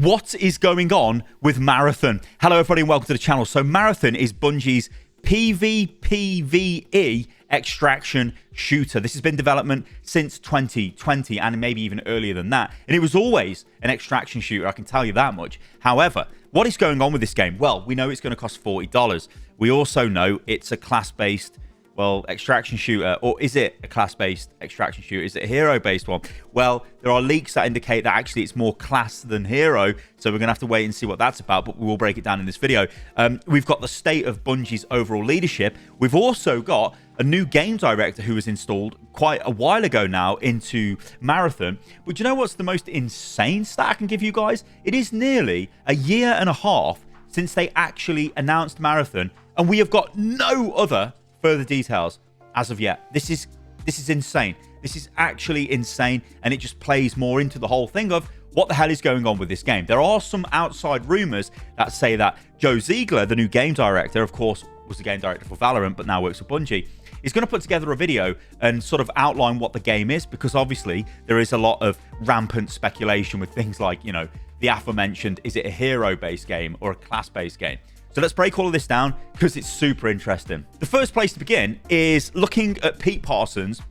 What is going on with Marathon? Hello, everybody, and welcome to the channel. So Marathon is Bungie's PvPvE extraction shooter. This has been in development since 2020 and maybe even earlier than that. And it was always an extraction shooter, I can tell you that much. However, what is going on with this game? Well, we know it's going to cost $40. We also know it's a class-based, well, extraction shooter. Or is it a class-based extraction shooter? Is it a hero-based one? Well, there are leaks that indicate that actually it's more class than hero. So we're going to have to wait and see what that's about, but we will break it down in this video. We've got the state of Bungie's overall leadership. We've also got a new game director who was installed quite a while ago now into Marathon. But you know what's the most insane stat I can give you guys? It is nearly a year and a half since they actually announced Marathon, and we have got no other further details as of yet. This is insane. This is actually insane, and it just plays more into the whole thing of what the hell is going on with this game. There are some outside rumors that say that Joe Ziegler, the new game director, of course was the game director for Valorant but now works for Bungie, is going to put together a video and sort of outline what the game is, because obviously there is a lot of rampant speculation with things like, you know, the aforementioned, is it a hero-based game or a class-based game? So let's break all of this down because it's super interesting. The first place to begin is looking at Pete Parsons,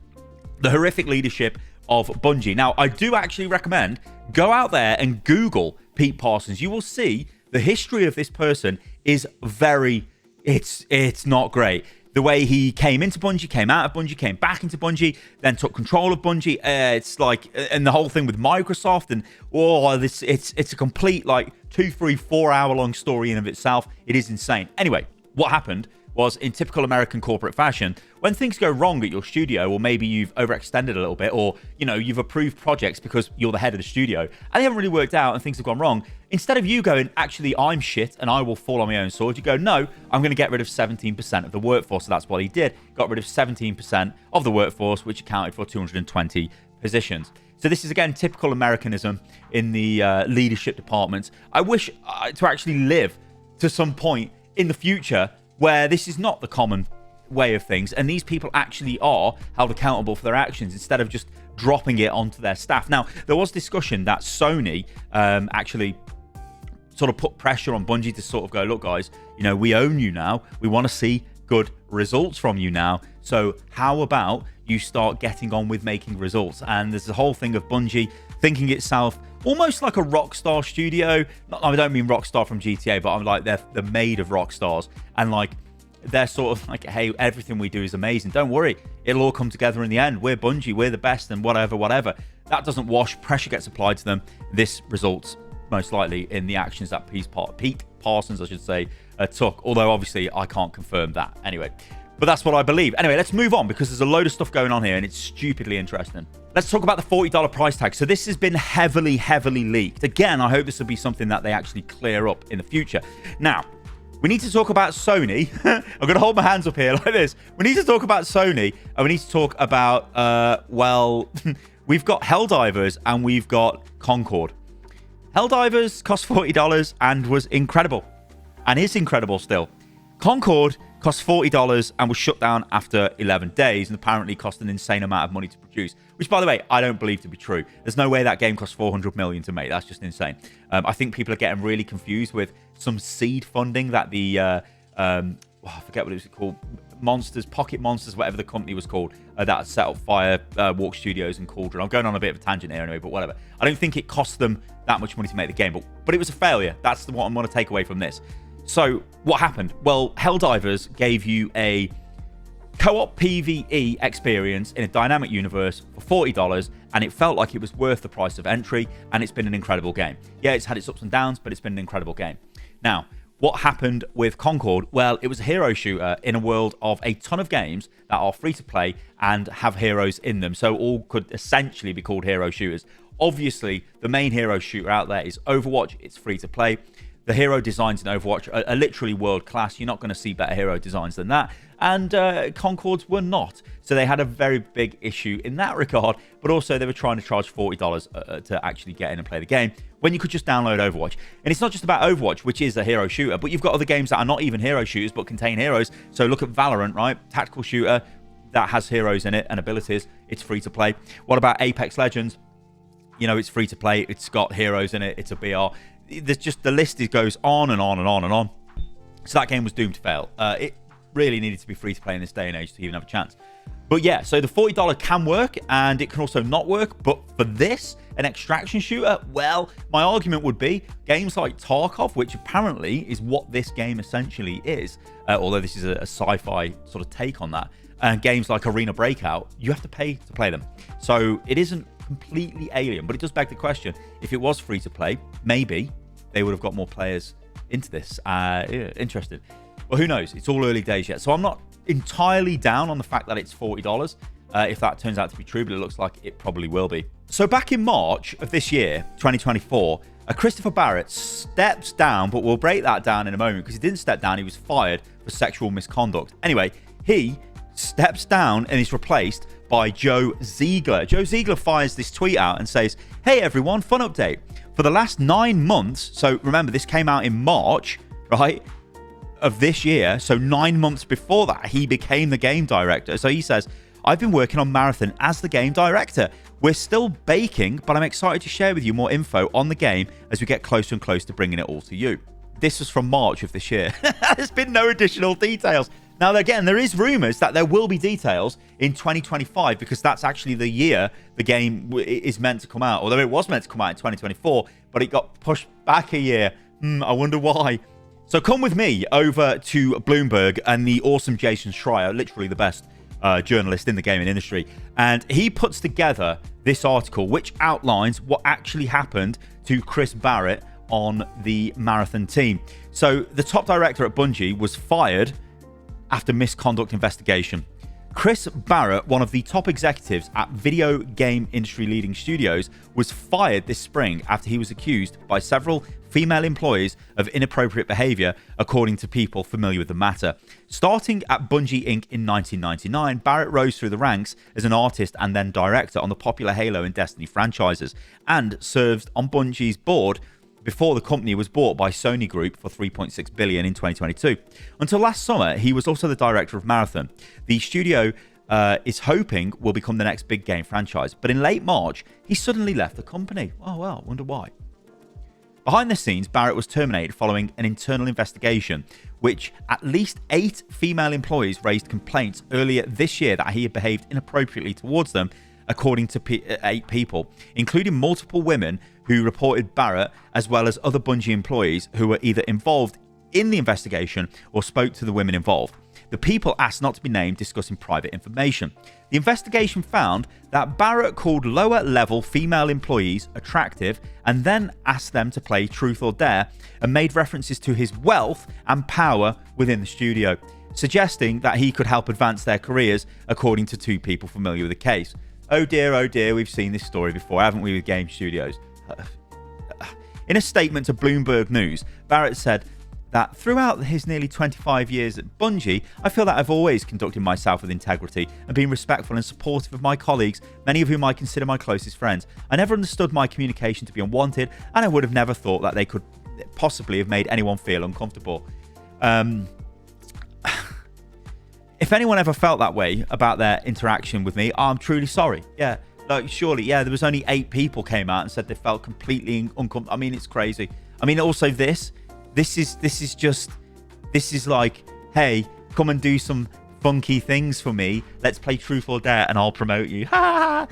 the horrific leadership of Bungie. Now, I do actually recommend go out there and Google Pete Parsons. You will see the history of this person is it's not great. The way he came into Bungie, came out of Bungie, came back into Bungie, then took control of Bungie. It's like, and the whole thing with Microsoft, and it's a complete like 2, 3, 4 hour long story in of itself. It is insane. Anyway, what happened was, in typical American corporate fashion, when things go wrong at your studio, or maybe you've overextended a little bit, or you know, you've approved projects because you're the head of the studio and they haven't really worked out and things have gone wrong, instead of you going, actually I'm shit and I will fall on my own sword, you go, no, I'm going to get rid of 17% of the workforce. So that's what he did. Got rid of 17% of the workforce, which accounted for 220 positions. So this is, again, typical Americanism in the leadership departments. I wish to actually live to some point in the future where this is not the common way of things, and these people actually are held accountable for their actions instead of just dropping it onto their staff. Now, there was discussion that Sony actually sort of put pressure on Bungie to sort of go, look, guys, you know, we own you now. We want to see good results from you now. So how about you start getting on with making results? And there's the whole thing of Bungie thinking itself almost like a Rockstar studio. I don't mean Rockstar from GTA, but I'm like, they're made of Rockstars, and like they're sort of like, hey, everything we do is amazing, don't worry, it'll all come together in the end. We're Bungie, we're the best, and whatever. That doesn't wash. Pressure gets applied to them. This results most likely in the actions that Pete Parsons, I should say, took, although obviously I can't confirm that anyway. But that's what I believe. Anyway, let's move on because there's a load of stuff going on here and it's stupidly interesting. Let's talk about the $40 price tag. So this has been heavily leaked. Again, I hope this will be something that they actually clear up in the future. Now, we need to talk about Sony. I'm going to hold my hands up here like this. We need to talk about Sony, and we need to talk about, well, we've got Helldivers and we've got Concord. Helldivers cost $40 and was incredible, and is incredible still. Concord cost $40 and was shut down after 11 days and apparently cost an insane amount of money to produce, which, by the way, I don't believe to be true. There's no way that game cost $400 million to make. That's just insane. I think people are getting really confused with some seed funding that the I forget what it was called, Pocket Monsters, whatever the company was called, that set up Walk Studios and Cauldron. I'm going on a bit of a tangent here anyway, but whatever. I don't think it cost them that much money to make the game, but it was a failure. That's what I'm going to take away from this. So what happened? Well, Helldivers gave you a co-op PvE experience in a dynamic universe for $40, and it felt like it was worth the price of entry, and it's been an incredible game. Yeah, it's had its ups and downs, but it's been an incredible game. Now, what happened with Concord? Well, it was a hero shooter in a world of a ton of games that are free to play and have heroes in them. So all could essentially be called hero shooters. Obviously, the main hero shooter out there is Overwatch. It's free to play. The hero designs in Overwatch are literally world class. You're not going to see better hero designs than that. And Concords were not. So they had a very big issue in that regard. But also they were trying to charge $40 to actually get in and play the game, when you could just download Overwatch. And it's not just about Overwatch, which is a hero shooter, but you've got other games that are not even hero shooters but contain heroes. So look at Valorant, right? Tactical shooter that has heroes in it and abilities. It's free to play. What about Apex Legends? You know, it's free to play. It's got heroes in it. It's a BR. there's just the list goes on and on and on and on. So that game was doomed to fail. It really needed to be free to play in this day and age to even have a chance. But yeah, so the $40 can work, and it can also not work. But for this, an extraction shooter, well, my argument would be games like Tarkov, which apparently is what this game essentially is, although this is a sci-fi sort of take on that, and games like Arena Breakout, you have to pay to play them. So it isn't completely alien, but it does beg the question, if it was free to play, maybe they would have got more players into this, interested. Well, who knows? It's all early days yet. So I'm not entirely down on the fact that it's $40, if that turns out to be true, but it looks like it probably will be. So back in March of this year, 2024, Christopher Barrett steps down, but we'll break that down in a moment because he didn't step down. He was fired for sexual misconduct. Anyway, he steps down and is replaced by Joe Ziegler. Joe Ziegler fires this tweet out and says, "Hey everyone, fun update. For the last 9 months," so remember this came out in March, right, of this year, so 9 months before that, he became the game director. So he says, "I've been working on Marathon as the game director. We're still baking, but I'm excited to share with you more info on the game as we get closer and closer to bringing it all to you." This was from March of this year. There's been no additional details. Now, again, there is rumors that there will be details in 2025 because that's actually the year the game is meant to come out, although it was meant to come out in 2024, but it got pushed back a year. I wonder why. So come with me over to Bloomberg and the awesome Jason Schreier, literally the best journalist in the gaming industry. And he puts together this article which outlines what actually happened to Chris Barrett on the Marathon team. So the top director at Bungie was fired after misconduct investigation. Chris Barrett, one of the top executives at video game industry leading studios, was fired this spring after he was accused by several female employees of inappropriate behavior, according to people familiar with the matter. Starting at Bungie Inc. in 1999, Barrett rose through the ranks as an artist and then director on the popular Halo and Destiny franchises, and served on Bungie's board before the company was bought by Sony Group for $3.6 billion in 2022. Until last summer, he was also the director of Marathon. The studio is hoping will become the next big game franchise, but in late March, he suddenly left the company. Oh, well, wonder why. Behind the scenes, Barrett was terminated following an internal investigation, which at least 8 female employees raised complaints earlier this year that he had behaved inappropriately towards them, according to 8 people, including multiple women who reported Barrett, as well as other Bungie employees who were either involved in the investigation or spoke to the women involved. The people asked not to be named, discussing private information. The investigation found that Barrett called lower-level female employees attractive and then asked them to play Truth or Dare, and made references to his wealth and power within the studio, suggesting that he could help advance their careers, according to 2 people familiar with the case. Oh dear, we've seen this story before, haven't we, with game studios? In a statement to Bloomberg News, Barrett said that throughout his nearly 25 years at Bungie, I feel that I've always conducted myself with integrity and been respectful and supportive of my colleagues, many of whom I consider my closest friends. I never understood my communication to be unwanted, and I would have never thought that they could possibly have made anyone feel uncomfortable. If anyone ever felt that way about their interaction with me, I'm truly sorry. Yeah, like surely, yeah, there was only 8 people came out and said they felt completely uncomfortable. I mean, it's crazy. I mean, also this is like, hey, come and do some funky things for me. Let's play Truth or Dare and I'll promote you. Ha!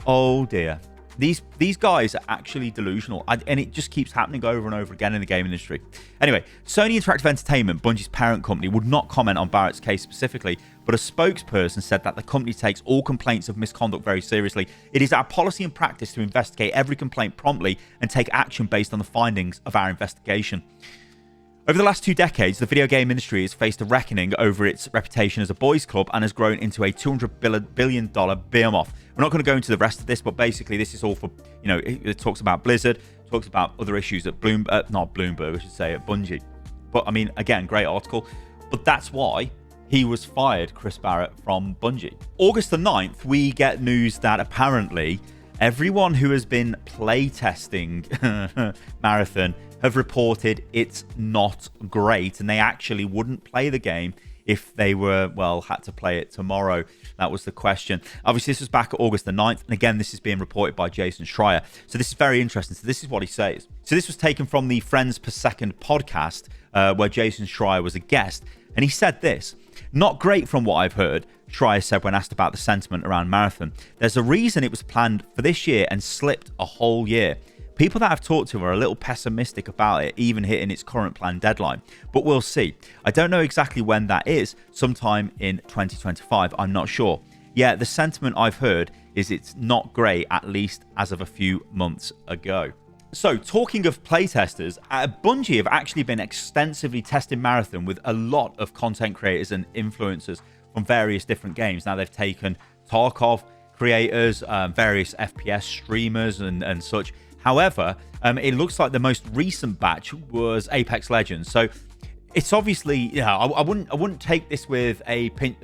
Oh dear. These guys are actually delusional, and it just keeps happening over and over again in the game industry. Anyway, Sony Interactive Entertainment, Bungie's parent company, would not comment on Barrett's case specifically, but a spokesperson said that the company takes all complaints of misconduct very seriously. It is our policy and practice to investigate every complaint promptly and take action based on the findings of our investigation. Over the last 2 decades, the video game industry has faced a reckoning over its reputation as a boys' club and has grown into a $200 billion behemoth. We're not going to go into the rest of this, but basically this is all for, it talks about Blizzard, talks about other issues at not Bloomberg, I should say, at Bungie. But, I mean, again, great article. But that's why he was fired, Chris Barrett, from Bungie. August the 9th, we get news that apparently everyone who has been playtesting Marathon have reported it's not great, and they actually wouldn't play the game if they were, well, had to play it tomorrow. That was the question. Obviously, this was back August the 9th. And again, this is being reported by Jason Schreier. So this is very interesting. So this is what he says. So this was taken from the Friends Per Second podcast, where Jason Schreier was a guest. And he said this: "Not great from what I've heard," Schreier said when asked about the sentiment around Marathon. "There's a reason it was planned for this year and slipped a whole year. People that I've talked to are a little pessimistic about it even hitting its current planned deadline. But we'll see. I don't know exactly when that is. Sometime in 2025. I'm not sure. Yeah, the sentiment I've heard is it's not great, at least as of a few months ago." So, talking of playtesters, Bungie have actually been extensively testing Marathon with a lot of content creators and influencers from various different games. Now, they've taken Tarkov creators, various FPS streamers and such. However, it looks like the most recent batch was Apex Legends. So, it's obviously, you know, I wouldn't take this with a pin.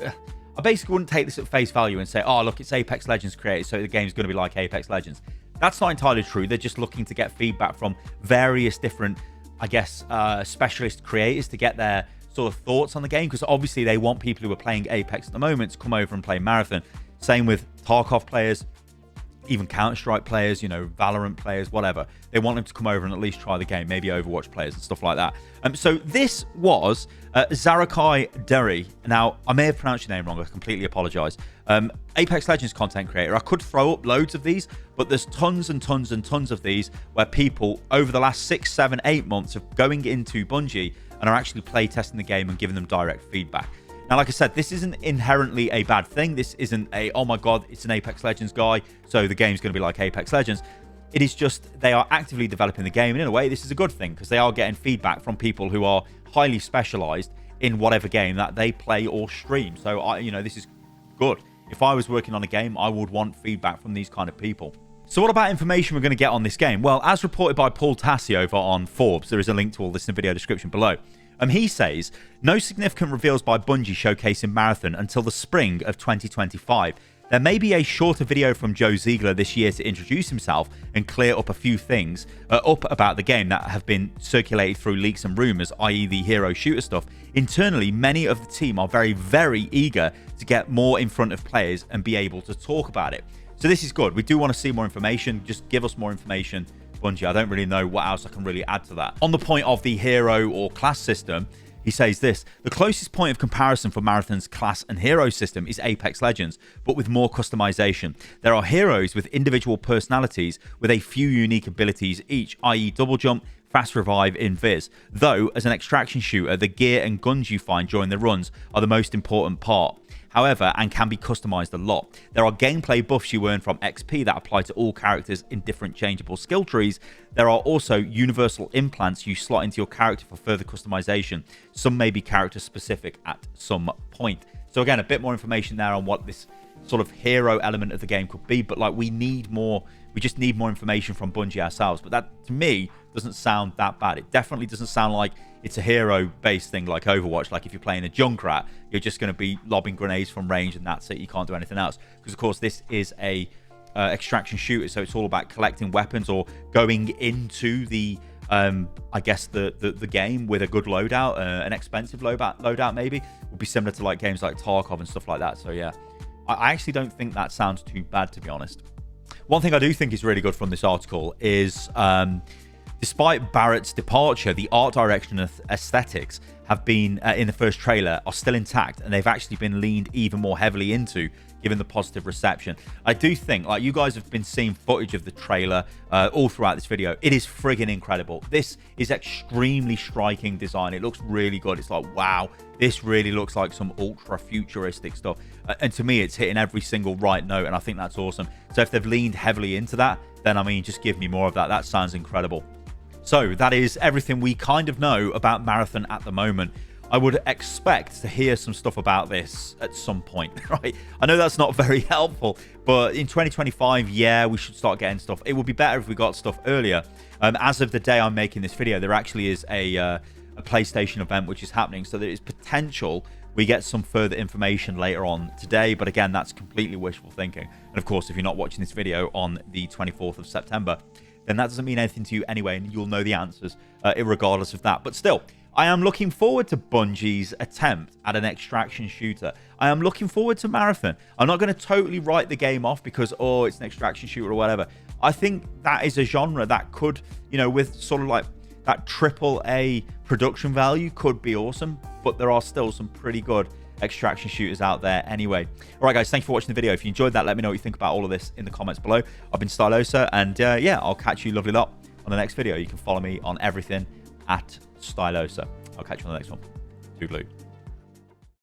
I basically wouldn't take this at face value and say, oh, look, it's Apex Legends created, so the game's going to be like Apex Legends. That's not entirely true. They're just looking to get feedback from various different, I guess, specialist creators to get their sort of thoughts on the game, because obviously they want people who are playing Apex at the moment to come over and play Marathon. Same with Tarkov players, even Counter-Strike players, you know, Valorant players, whatever. They want them to come over and at least try the game, maybe Overwatch players and stuff like that. So this was Zarakai Derry. Now, I may have pronounced your name wrong. I completely apologize. Apex Legends content creator. I could throw up loads of these, but there's tons and tons and tons of these where people over the last 6, 7, 8 months of going into Bungie and are actually play testing the game and giving them direct feedback. Now, like I said, this isn't inherently a bad thing. This isn't a, oh my God, it's an Apex Legends guy, so the game's going to be like Apex Legends. It is just they are actively developing the game. And in a way, this is a good thing because they are getting feedback from people who are highly specialized in whatever game that they play or stream. So, this is good. If I was working on a game, I would want feedback from these kind of people. So what about information we're going to get on this game? Well, as reported by Paul Tassi over on Forbes, there is a link to all this in the video description below. He says, no significant reveals by Bungie showcasing Marathon until the spring of 2025. There may be a shorter video from Joe Ziegler this year to introduce himself and clear up a few things up about the game that have been circulated through leaks and rumors, i.e. the hero shooter stuff. Internally, many of the team are very, very eager to get more in front of players and be able to talk about it. So this is good. We do want to see more information. Just give us more information, Bungie. I don't really know what else I can really add to that. On the point of the hero or class system, he says this: the closest point of comparison for Marathon's class and hero system is Apex Legends, but with more customization. There are heroes with individual personalities with a few unique abilities each, i.e. double jump, fast revive, invis. Though, as an extraction shooter, the gear and guns you find during the runs are the most important part. However, and can be customized a lot. There are gameplay buffs you earn from XP that apply to all characters in different changeable skill trees. There are also universal implants you slot into your character for further customization. Some may be character specific at some point. So again, a bit more information there on what this sort of hero element of the game could be, but like we just need more information from Bungie ourselves. But that, to me, doesn't sound that bad. It definitely doesn't sound like it's a hero-based thing like Overwatch. Like if you're playing a Junkrat, you're just going to be lobbing grenades from range and that's it. You can't do anything else. Because, of course, this is a extraction shooter, so it's all about collecting weapons or going into the, I guess, the game with a good loadout, an expensive loadout maybe. Would be similar to like games like Tarkov and stuff like that. So, yeah, I actually don't think that sounds too bad, to be honest. One thing I do think is really good from this article is despite Barrett's departure, the art direction and aesthetics have been, in the first trailer, are still intact, and they've actually been leaned even more heavily into, given the positive reception. I do think, like, you guys have been seeing footage of the trailer all throughout this video. It is friggin' incredible. This is extremely striking design. It looks really good. It's like, wow, this really looks like some ultra futuristic stuff. And to me, it's hitting every single right note, and I think that's awesome. So if they've leaned heavily into that, then, I mean, just give me more of that. That sounds incredible. So that is everything we kind of know about Marathon at the moment. I would expect to hear some stuff about this at some point, right? I know that's not very helpful, but in 2025, yeah, we should start getting stuff. It would be better if we got stuff earlier. As of the day I'm making this video, there actually is a PlayStation event which is happening, so there is potential we get some further information later on today, but again, that's completely wishful thinking. And of course, if you're not watching this video on the 24th of September, then that doesn't mean anything to you anyway, and you'll know the answers regardless of that. But still, I am looking forward to Bungie's attempt at an extraction shooter. I am looking forward to Marathon. I'm not going to totally write the game off because, oh, it's an extraction shooter or whatever. I think that is a genre that could, you know, with sort of like that AAA production value could be awesome, but there are still some pretty good extraction shooters out there anyway. All right, guys, thank you for watching the video. If you enjoyed that, let me know what you think about all of this in the comments below. I've been Stylosa, and yeah, I'll catch you lovely lot on the next video. You can follow me on everything at Stylosa. I'll catch you on the next one. Toodaloo.